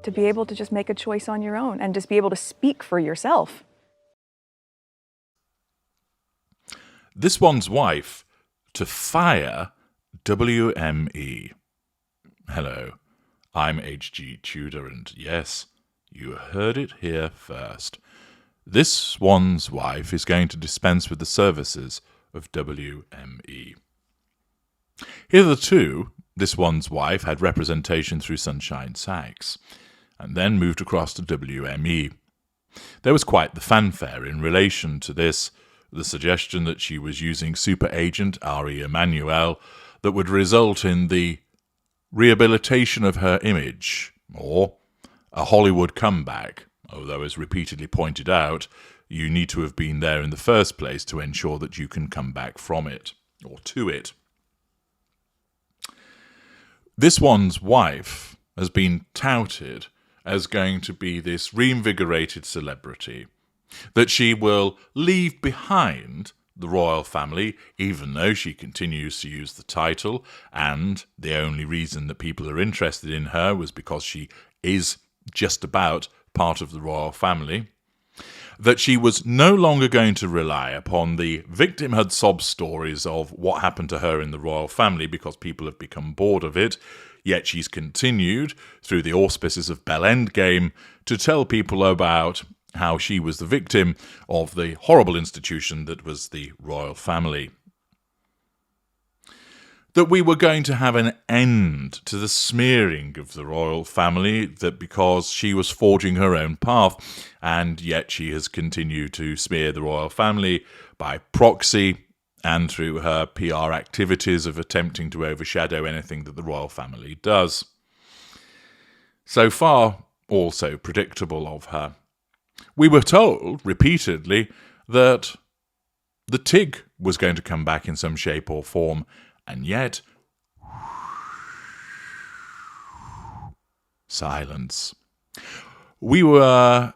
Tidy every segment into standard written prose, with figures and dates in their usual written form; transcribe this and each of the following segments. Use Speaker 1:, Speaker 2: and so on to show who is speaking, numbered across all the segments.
Speaker 1: to be able to just make a choice on your own and just be able to speak for yourself.
Speaker 2: This one's wife to fire WME. Hello, I'm H.G. Tudor, and yes, you heard it here first. This one's wife is going to dispense with the services of WME. Hitherto, this one's wife had representation through Sunshine Sachs, and then moved across to WME. There was quite the fanfare in relation to this, the suggestion that she was using super agent Ari Emanuel that would result in the rehabilitation of her image, or a Hollywood comeback, although, as repeatedly pointed out, you need to have been there in the first place to ensure that you can come back from it, or to it. This one's wife has been touted as going to be this reinvigorated celebrity, that she will leave behind the royal family, even though she continues to use the title, and the only reason that people are interested in her was because she is just about part of the royal family, that she was no longer going to rely upon the victimhood sob stories of what happened to her in the royal family because people have become bored of it, yet she's continued, through the auspices of Bell Endgame, to tell people about how she was the victim of the horrible institution that was the royal family. That we were going to have an end to the smearing of the royal family, that because she was forging her own path, and yet she has continued to smear the royal family by proxy and through her PR activities of attempting to overshadow anything that the royal family does. So far, also predictable of her. We were told repeatedly that the TIG was going to come back in some shape or form, and yet, silence. We were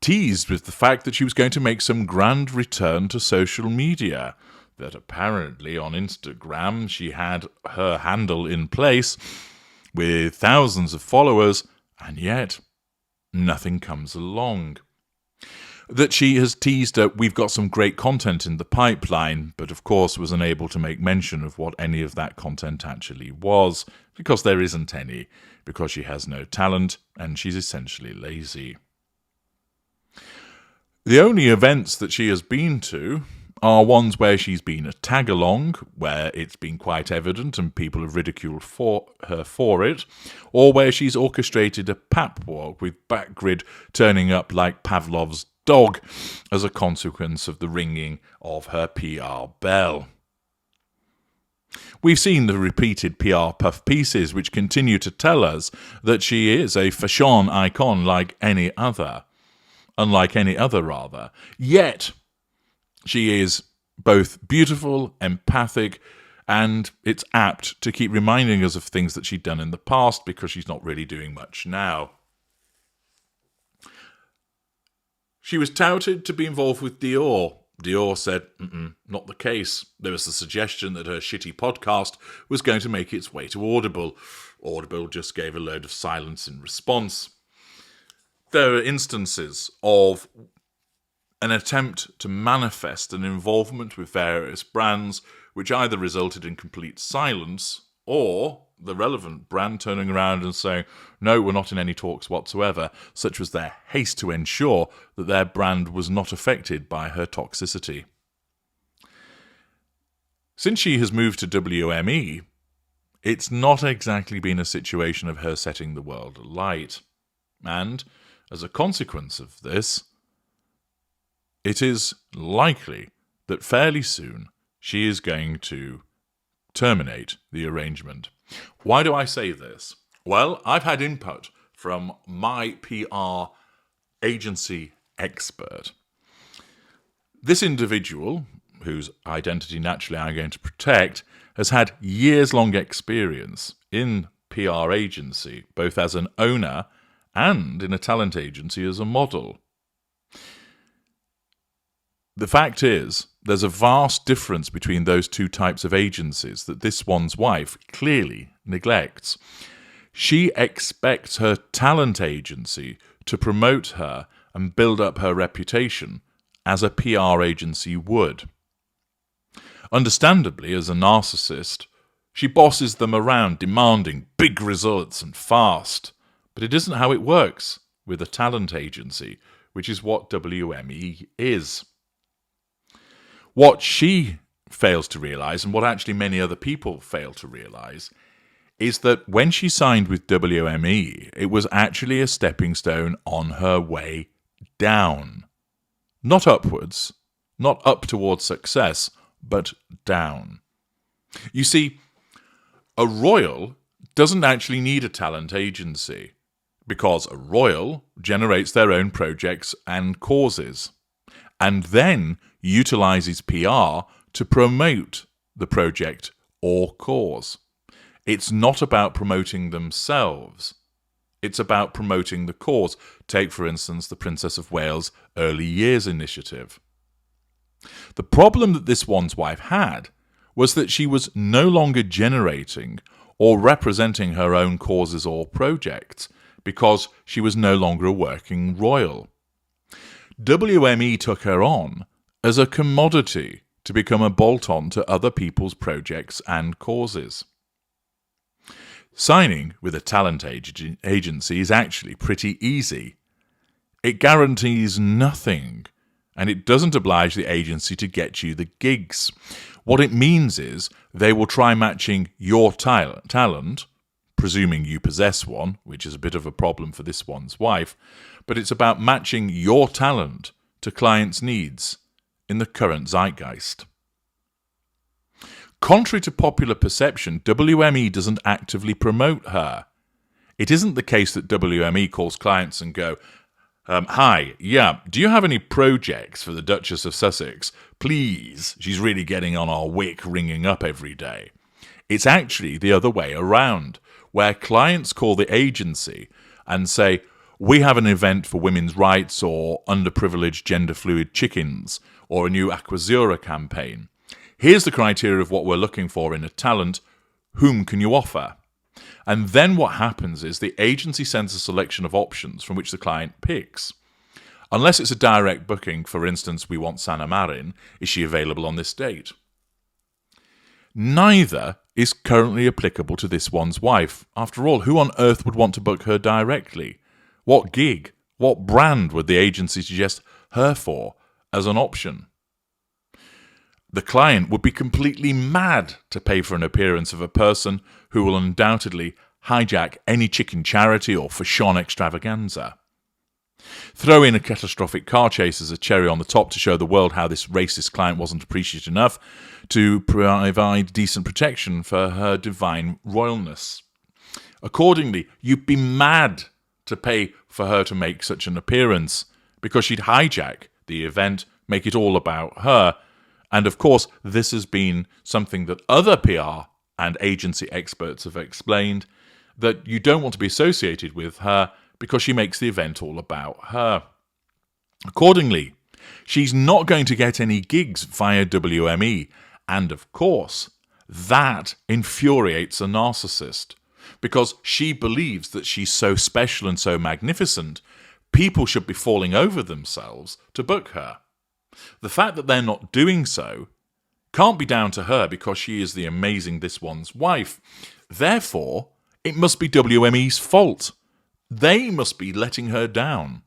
Speaker 2: teased with the fact that she was going to make some grand return to social media, that apparently on Instagram she had her handle in place with thousands of followers, and yet nothing comes along. That she has teased that we've got some great content in the pipeline, but of course was unable to make mention of what any of that content actually was, because there isn't any, because she has no talent and she's essentially lazy. The only events that she has been to are ones where she's been a tag-along, where it's been quite evident and people have ridiculed her for it, or where she's orchestrated a pap walk with backgrid turning up like Pavlov's dog as a consequence of the ringing of her PR bell. We've seen the repeated PR puff pieces which continue to tell us that she is a fashion icon unlike any other, yet she is both beautiful, empathic, and it's apt to keep reminding us of things that she'd done in the past because she's not really doing much now. She was touted to be involved with Dior. Dior said, not the case. There was the suggestion that her shitty podcast was going to make its way to Audible. Audible just gave a load of silence in response. There are instances of an attempt to manifest an involvement with various brands which either resulted in complete silence or the relevant brand turning around and saying, no, we're not in any talks whatsoever, such was their haste to ensure that their brand was not affected by her toxicity. Since she has moved to WME, it's not exactly been a situation of her setting the world alight. And, as a consequence of this, it is likely that fairly soon she is going to terminate the arrangement. Why do I say this? Well, I've had input from my PR agency expert. This individual, whose identity naturally I'm going to protect, has had years-long experience in PR agency, both as an owner and in a talent agency as a model. The fact is, there's a vast difference between those two types of agencies that this one's wife clearly neglects. She expects her talent agency to promote her and build up her reputation as a PR agency would. Understandably, as a narcissist, she bosses them around, demanding big results and fast. But it isn't how it works with a talent agency, which is what WME is. What she fails to realise, and what actually many other people fail to realise, is that when she signed with WME, it was actually a stepping stone on her way down. Not upwards, not up towards success, but down. You see, a royal doesn't actually need a talent agency, because a royal generates their own projects and causes, and then utilises PR to promote the project or cause. It's not about promoting themselves. It's about promoting the cause. Take, for instance, the Princess of Wales Early Years Initiative. The problem that this one's wife had was that she was no longer generating or representing her own causes or projects because she was no longer a working royal. WME took her on as a commodity to become a bolt-on to other people's projects and causes. Signing with a talent agency is actually pretty easy. It guarantees nothing, and it doesn't oblige the agency to get you the gigs. What it means is they will try matching your talent, presuming you possess one, which is a bit of a problem for this one's wife, but it's about matching your talent to clients' needs in the current zeitgeist. Contrary to popular perception, WME doesn't actively promote her. It isn't the case that WME calls clients and go, hi, do you have any projects for the Duchess of Sussex? Please, she's really getting on our wick, ringing up every day. It's actually the other way around, where clients call the agency and say, we have an event for women's rights or underprivileged gender fluid chickens or a new Aquazura campaign. Here's the criteria of what we're looking for in a talent. Whom can you offer? And then what happens is the agency sends a selection of options from which the client picks. Unless it's a direct booking, for instance, we want Sanna Marin, is she available on this date? Neither is currently applicable to this one's wife. After all, who on earth would want to book her directly? What gig, what brand would the agency suggest her for as an option? The client would be completely mad to pay for an appearance of a person who will undoubtedly hijack any chicken charity or fashion extravaganza. Throw in a catastrophic car chase as a cherry on the top to show the world how this racist client wasn't appreciative enough to provide decent protection for her divine royalness. Accordingly, you'd be mad to pay for her to make such an appearance because she'd hijack the event, make it all about her. And of course, this has been something that other PR and agency experts have explained, that you don't want to be associated with her because she makes the event all about her. Accordingly, she's not going to get any gigs via WME, and of course, that infuriates a narcissist because she believes that she's so special and so magnificent, people should be falling over themselves to book her. The fact that they're not doing so can't be down to her because she is the amazing this one's wife. Therefore, it must be WME's fault. They must be letting her down.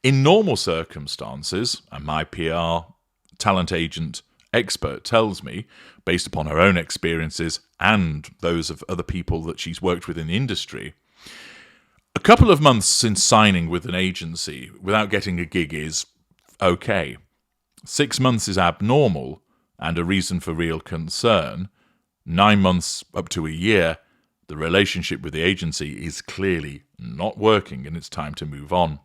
Speaker 2: In normal circumstances, and my PR talent agent expert tells me, based upon her own experiences and those of other people that she's worked with in the industry, a couple of months since signing with an agency without getting a gig is okay. 6 months is abnormal and a reason for real concern. 9 months up to a year, the relationship with the agency is clearly not working and it's time to move on.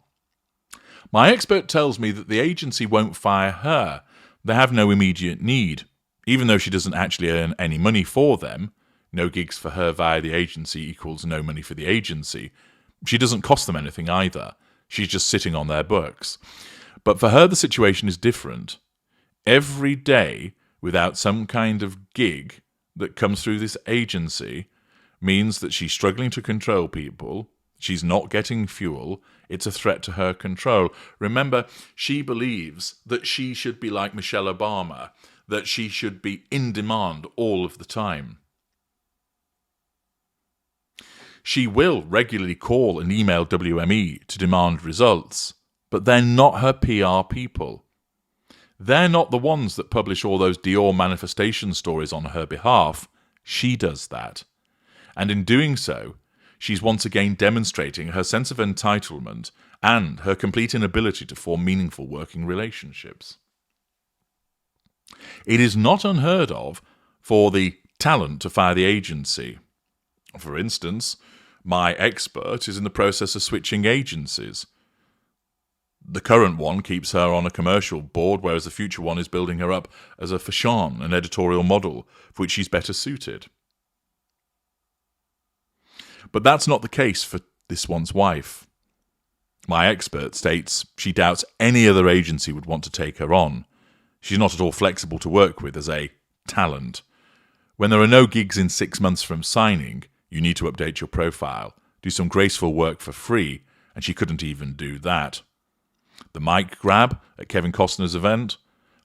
Speaker 2: My expert tells me that the agency won't fire her. They have no immediate need. Even though she doesn't actually earn any money for them, no gigs for her via the agency equals no money for the agency. She doesn't cost them anything either. She's just sitting on their books. But for her, the situation is different. Every day without some kind of gig that comes through this agency means that she's struggling to control people. She's not getting fuel. It's a threat to her control. Remember, she believes that she should be like Michelle Obama, that she should be in demand all of the time. She will regularly call and email WME to demand results, but they're not her PR people. They're not the ones that publish all those Dior manifestation stories on her behalf. She does that. And in doing so, she's once again demonstrating her sense of entitlement and her complete inability to form meaningful working relationships. It is not unheard of for the talent to fire the agency. For instance, my expert is in the process of switching agencies. The current one keeps her on a commercial board, whereas the future one is building her up as a fashion, an editorial model, for which she's better suited. But that's not the case for this one's wife. My expert states she doubts any other agency would want to take her on. She's not at all flexible to work with as a talent. When there are no gigs in 6 months from signing, you need to update your profile, do some graceful work for free, and she couldn't even do that. The mic grab at Kevin Costner's event,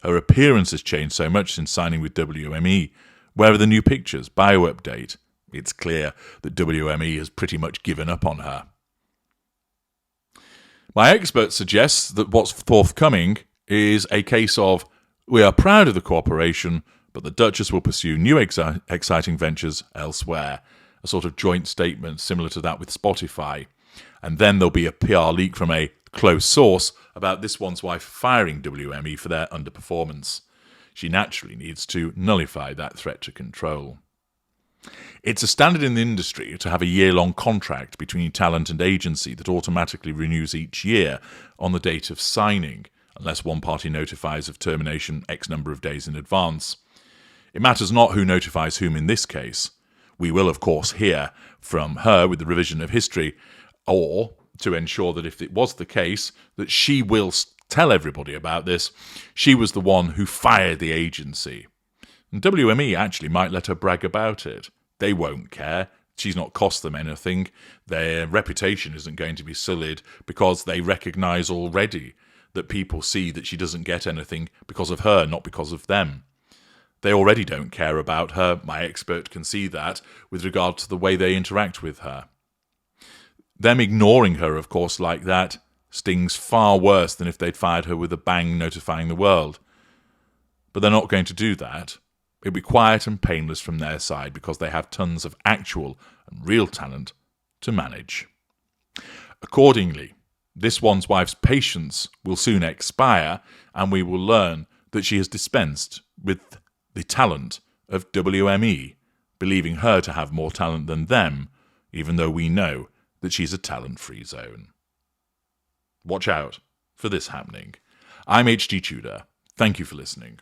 Speaker 2: her appearance has changed so much since signing with WME. Where are the new pictures? Bio update. It's clear that WME has pretty much given up on her. My expert suggests that what's forthcoming is a case of, we are proud of the cooperation, but the Duchess will pursue new exciting ventures elsewhere. A sort of joint statement similar to that with Spotify. And then there'll be a PR leak from a close source about this one's wife firing WME for their underperformance. She naturally needs to nullify that threat to control. It's a standard in the industry to have a year-long contract between talent and agency that automatically renews each year on the date of signing, unless one party notifies of termination X number of days in advance. It matters not who notifies whom in this case. We will, of course, hear from her with the revision of history, or, to ensure that if it was the case, that she will tell everybody about this, she was the one who fired the agency. And WME actually might let her brag about it. They won't care. She's not cost them anything. Their reputation isn't going to be sullied because they recognise already that people see that she doesn't get anything because of her, not because of them. They already don't care about her. My expert can see that with regard to the way they interact with her. Them ignoring her, of course, like that stings far worse than if they'd fired her with a bang notifying the world. But they're not going to do that. It'll be quiet and painless from their side because they have tons of actual and real talent to manage. Accordingly, this one's wife's patience will soon expire, and we will learn that she has dispensed with the talent of WME, believing her to have more talent than them, even though we know that she's a talent-free zone. Watch out for this happening. I'm H.G. Tudor. Thank you for listening.